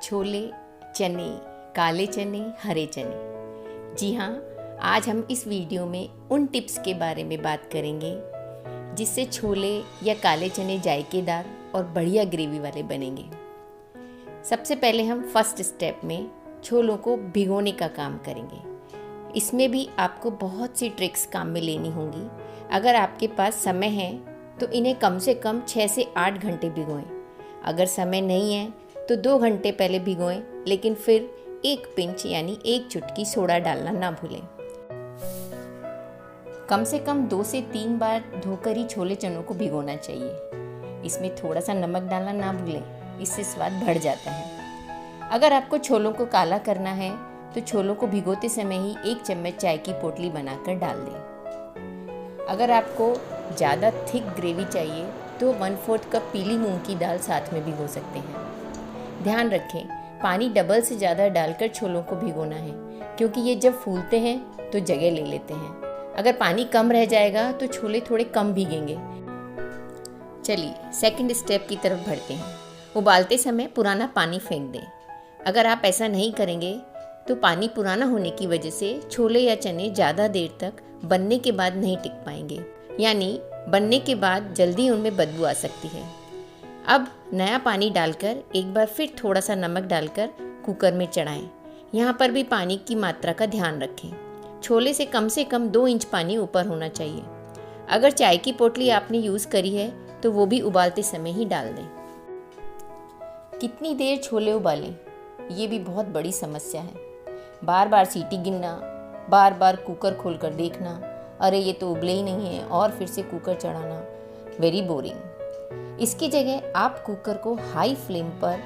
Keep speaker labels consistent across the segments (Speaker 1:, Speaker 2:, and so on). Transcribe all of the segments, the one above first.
Speaker 1: छोले, चने, काले चने, हरे चने। जी हाँ, आज हम इस वीडियो में उन टिप्स के बारे में बात करेंगे जिससे छोले या काले चने जायकेदार और बढ़िया ग्रेवी वाले बनेंगे। सबसे पहले हम फर्स्ट स्टेप में छोलों को भिगोने का काम करेंगे। इसमें भी आपको बहुत सी ट्रिक्स काम में लेनी होंगी। अगर आपके पास समय है तो इन्हें कम से कम 6 से 8 घंटे भिगोएं। अगर समय नहीं है तो 2 घंटे पहले भिगोएं, लेकिन फिर 1 पिंच यानी 1 चुटकी सोडा डालना ना भूलें। कम से कम 2 से 3 बार धोकर ही छोले चनों को भिगोना चाहिए। इसमें थोड़ा सा नमक डालना ना भूलें, इससे स्वाद बढ़ जाता है। अगर आपको छोलों को काला करना है तो छोलों को भिगोते समय ही 1 चम्मच चाय की पोटली बनाकर डाल दें। अगर आपको ज़्यादा थिक ग्रेवी चाहिए तो 1/4 कप पीली मूंग की दाल साथ में भिगो सकते हैं। ध्यान रखें, पानी डबल से ज़्यादा डालकर छोलों को भिगोना है, क्योंकि ये जब फूलते हैं तो जगह ले लेते हैं। अगर पानी कम रह जाएगा तो छोले थोड़े कम भीगेंगे। चलिए सेकंड स्टेप की तरफ बढ़ते हैं। उबालते समय पुराना पानी फेंक दें। अगर आप ऐसा नहीं करेंगे तो पानी पुराना होने की वजह से छोले या चने ज़्यादा देर तक बनने के बाद नहीं टिक पाएंगे, यानी बनने के बाद जल्दी उनमें बदबू आ सकती है। अब नया पानी डालकर एक बार फिर थोड़ा सा नमक डालकर कुकर में चढ़ाएं। यहाँ पर भी पानी की मात्रा का ध्यान रखें। छोले से कम 2 इंच पानी ऊपर होना चाहिए। अगर चाय की पोटली आपने यूज़ करी है तो वो भी उबालते समय ही डाल दें। कितनी देर छोले उबालें, ये भी बहुत बड़ी समस्या है। बार बार सीटी गिनना, बार बार कुकर खोलकर देखना, अरे ये तो उबले ही नहीं है, और फिर से कुकर चढ़ाना, वेरी बोरिंग। इसकी जगह आप कुकर को हाई फ्लेम पर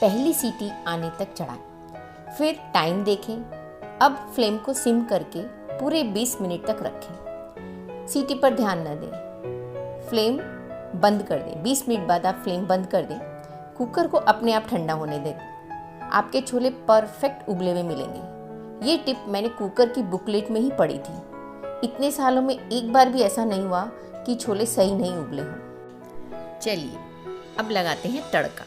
Speaker 1: पहली सीटी आने तक चढ़ाएं। फिर टाइम देखें। अब फ्लेम को सिम करके पूरे 20 मिनट तक रखें। सीटी पर ध्यान न दें, फ्लेम बंद कर दें। 20 मिनट बाद आप फ्लेम बंद कर दें। कुकर को अपने आप ठंडा होने दें। आपके छोले परफेक्ट उबले हुए मिलेंगे। ये टिप मैंने कुकर की बुकलेट में ही पढ़ी थी। इतने सालों में एक बार भी ऐसा नहीं हुआ कि छोले सही नहीं उबले हों। चलिए अब लगाते हैं तड़का।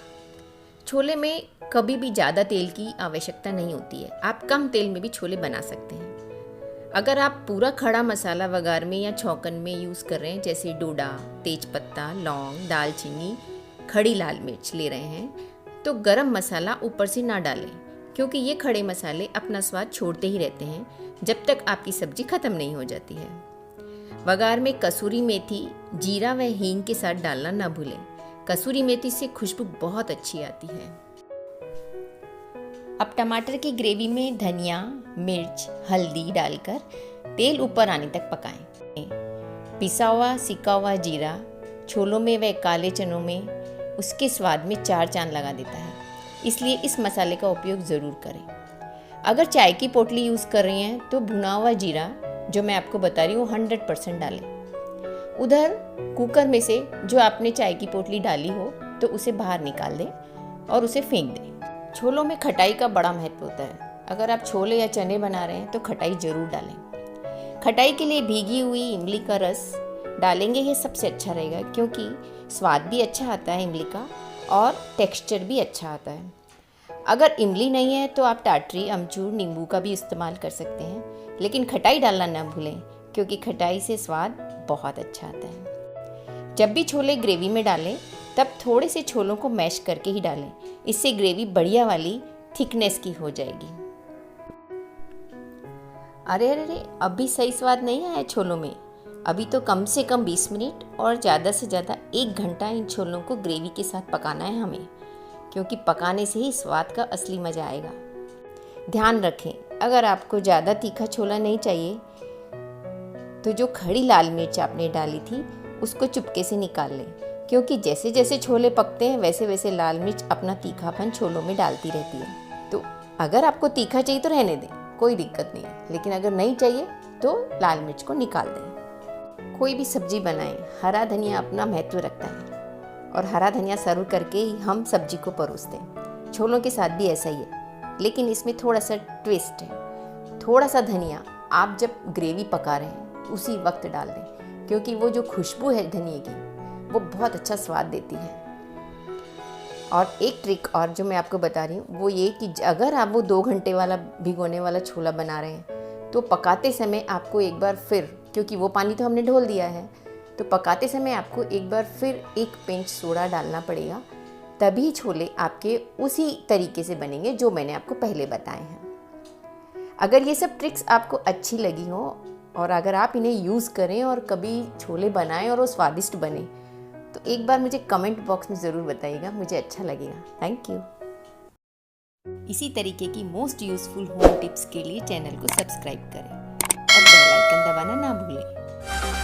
Speaker 1: छोले में कभी भी ज़्यादा तेल की आवश्यकता नहीं होती है। आप कम तेल में भी छोले बना सकते हैं। अगर आप पूरा खड़ा मसाला वगार में या छौंकन में यूज़ कर रहे हैं, जैसे डोडा, तेजपत्ता, लौंग, दालचीनी, खड़ी लाल मिर्च ले रहे हैं, तो गरम मसाला ऊपर से ना डालें, क्योंकि ये खड़े मसाले अपना स्वाद छोड़ते ही रहते हैं जब तक आपकी सब्जी खत्म नहीं हो जाती है। वगार में कसूरी मेथी, जीरा व हींग के साथ डालना ना भूलें। कसूरी मेथी से खुशबू बहुत अच्छी आती है। अब टमाटर की ग्रेवी में धनिया, मिर्च, हल्दी डालकर तेल ऊपर आने तक पकाएं। पिसा हुआ सिका हुआ जीरा छोलों में व काले चनों में उसके स्वाद में 4 चांद लगा देता है, इसलिए इस मसाले का उपयोग ज़रूर करें। अगर चाय की पोटली यूज़ कर रही हैं तो भुना हुआ जीरा, जो मैं आपको बता रही हूँ, 100% डालें। उधर कुकर में से जो आपने चाय की पोटली डाली हो तो उसे बाहर निकाल दें और उसे फेंक दें। छोलों में खटाई का बड़ा महत्व होता है। अगर आप छोले या चने बना रहे हैं तो खटाई ज़रूर डालें। खटाई के लिए भीगी हुई इमली का रस डालेंगे, ये सबसे अच्छा रहेगा, क्योंकि स्वाद भी अच्छा आता है इमली का और टेक्सचर भी अच्छा आता है। अगर इमली नहीं है तो आप टाटरी, अमचूर, नींबू का भी इस्तेमाल कर सकते हैं, लेकिन खटाई डालना ना भूलें, क्योंकि खटाई से स्वाद बहुत अच्छा आता है। जब भी छोले ग्रेवी में डालें तब थोड़े से छोलों को मैश करके ही डालें, इससे ग्रेवी बढ़िया वाली थिकनेस की हो जाएगी। अरे अभी सही स्वाद नहीं आया छोलों में। अभी तो कम से कम 20 मिनट और ज़्यादा से ज़्यादा 1 घंटा इन छोलों को ग्रेवी के साथ पकाना है हमें, क्योंकि पकाने से ही स्वाद का असली मज़ा आएगा। ध्यान रखें, अगर आपको ज़्यादा तीखा छोला नहीं चाहिए तो जो खड़ी लाल मिर्च आपने डाली थी उसको चुपके से निकाल लें, क्योंकि जैसे जैसे छोले पकते हैं वैसे वैसे लाल मिर्च अपना तीखापन छोलों में डालती रहती है। तो अगर आपको तीखा चाहिए तो रहने दें, कोई दिक्कत नहीं है, लेकिन अगर नहीं चाहिए तो लाल मिर्च को निकाल दें। कोई भी सब्जी बनाएं, हरा धनिया अपना महत्व रखता है, और हरा धनिया सर्व करके ही हम सब्जी को परोसते हैं। छोलों के साथ भी ऐसा ही है, लेकिन इसमें थोड़ा सा ट्विस्ट है। थोड़ा सा धनिया आप जब ग्रेवी पका रहे हैं उसी वक्त डाल दें, क्योंकि वो जो खुशबू है धनिए की वो बहुत अच्छा स्वाद देती है। और एक ट्रिक और जो मैं आपको बता रही हूँ वो ये कि अगर आप वो 2 घंटे वाला भिगोने वाला छोला बना रहे हैं तो पकाते समय आपको एक बार फिर, क्योंकि वो पानी तो हमने ढोल दिया है, तो पकाते समय आपको एक बार फिर 1 पिंच सोडा डालना पड़ेगा, तभी छोले आपके उसी तरीके से बनेंगे जो मैंने आपको पहले बताए हैं। अगर ये सब ट्रिक्स आपको अच्छी लगी हो और अगर आप इन्हें यूज़ करें और कभी छोले बनाएं और वो स्वादिष्ट बने, तो एक बार मुझे कमेंट बॉक्स में ज़रूर बताइएगा, मुझे अच्छा लगेगा। Thank you. इसी तरीके की मोस्ट यूज़फुल होम टिप्स के लिए चैनल को सब्सक्राइब करें और बेल आइकन दबाना ना भूलें।